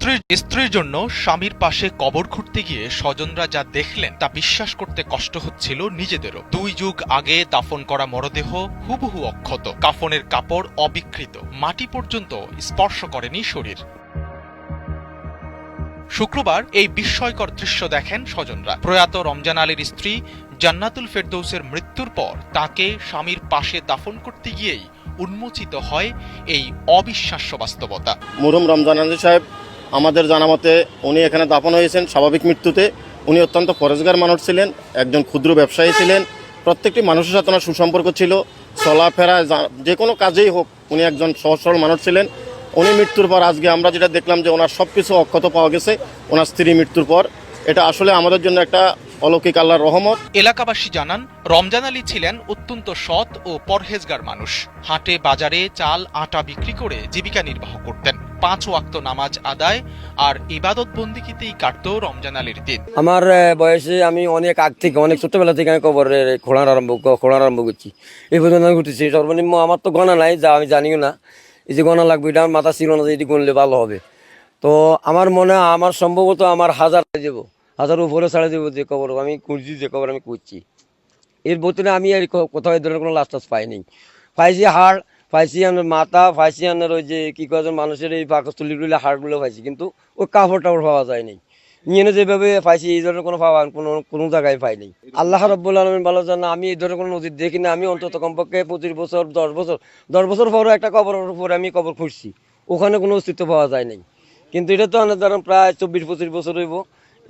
স্ত্রীর জন্য স্বামীর পাশে কবর খুঁড়তে গিয়ে স্বজনরা যা দেখলেন তা বিশ্বাস করতে কষ্ট হচ্ছিল নিজেদেরও। 2 যুগ আগে দাফন করা মরদেহ হুবহু অক্ষত, কাফনের কাপড় অবিকৃত, মাটি পর্যন্ত স্পর্শ করেনি শরীর। শুক্রবার এই বিস্ময়কর দৃশ্য দেখেন স্বজনরা। প্রয়াত রমজান আলীর স্ত্রী জান্নাতুল ফেরদৌসের মৃত্যুর পর তাকে স্বামীর পাশে দাফন করতে গিয়েই উন্মোচিত হয় এই অবিশ্বাস্য বাস্তবতা। মরহুম রমজান আলী সাহেব আমাদের জানামতে উনি এখানে দাফন হয়েছেন স্বাভাবিক মৃত্যুতে। উনি অত্যন্ত পরেশগার মানুষ ছিলেন, একজন ক্ষুদ্র ব্যবসায়ী ছিলেন। প্রত্যেকটি মানুষের সাথে ওনার সুসম্পর্ক ছিল, চলাফেরা যে কোনো কাজেই হোক উনি একজন সহজ সরল মানুষ ছিলেন। উনি মৃত্যুর পর আজকে আমরা যেটা দেখলাম যে ওনার সব কিছু অক্ষত পাওয়া গেছে ওনার স্ত্রী মৃত্যুর পর। এটা আসলে আমাদের জন্য একটা অলৌকিক আল্লাহর রহমত। এলাকাবাসী জানান, রমজান আলী ছিলেন অত্যন্ত সৎ ও পরহেজগার মানুষ। হাটে বাজারে চাল আটা বিক্রি করে জীবিকা নির্বাহ করতেন। 5 ওয়াক্ত নামাজ আদায় আর ইবাদত বন্দিগিতেই কাটত রমজান আলীর দিন। আমার বয়সে আমি অনেক আগ থেকে, অনেক ছোটবেলা থেকে আমি কবর খোঁড়ার আরম্ভ করছি। এই পর্যন্ত আমি ঘুরতেছি। সর্বনিম্ন আমার তো গণা নাই, যা আমি জানিও না। এই যে গণা লাগবে এটা আমার মাথা ছিল না যে এটি গণলে ভালো হবে। তো আমার মনে হয় আমার সম্ভবত আমার 1000 দেবো, 1000 উপরে ছাড়ে দেবো যে কবর আমি খুঁজছি, যে কবর আমি খুঁজছি। এর ভিতরে আমি আর কোথাও এই ধরনের কোনো লাশ টাস পাইনি। পাইছি হাড়, পাইছি আমার মাথা, পাইছি আমার ওই যে কি কয়েকজন মানুষের এই পাকস্থলীগুলো হাড়গুলো পাইছি, কিন্তু ওই কাপড় টাপড় পাওয়া যায়নি। নিয়ে যেভাবে পাইছি এই ধরনের কোনো পাওয়া কোনো জায়গায় পাইনি। আল্লাহ রাব্বুল আলামিন ভালো জানে, আমি এই ধরনের কোনো নজির দেখি না। আমি অন্তত কমপক্ষে 25 বছর 10 বছর পরে একটা কবরের উপরে আমি কবর খুঁজছি, ওখানে কোনো অস্তিত্ব পাওয়া যায় নাই। কিন্তু এটা তো অনেক ধরেন প্রায় 24-25 বছর হইব।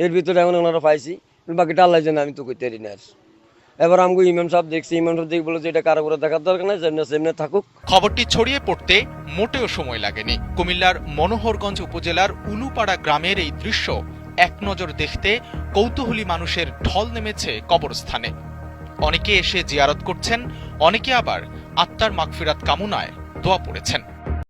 এর ভিতরে এখন ওনারা পাইছি, বাকিটা আল্লাহ জানে, আমি তো কইতে পারি না। এবার আমাকে ইমাম সাহেব দেখছি, ইমাম সাহেব দেখে বলে যে এটা কারো করে দেখার দরকার নাই, যেমনি থাকুক। খবরটি ছড়িয়ে পড়তে মোটেও সময় লাগেনি। কুমিল্লার মনোহরগঞ্জ উপজেলার উলুপাড়া গ্রামের এই দৃশ্য এক নজর দেখতে কৌতূহলী মানুষের ঢল নেমেছে কবরস্থানে। অনেকে এসে জিয়ারত করছেন, অনেকে আবার আত্মার মাগফিরাত কামনায় দোয়া পড়েছেন।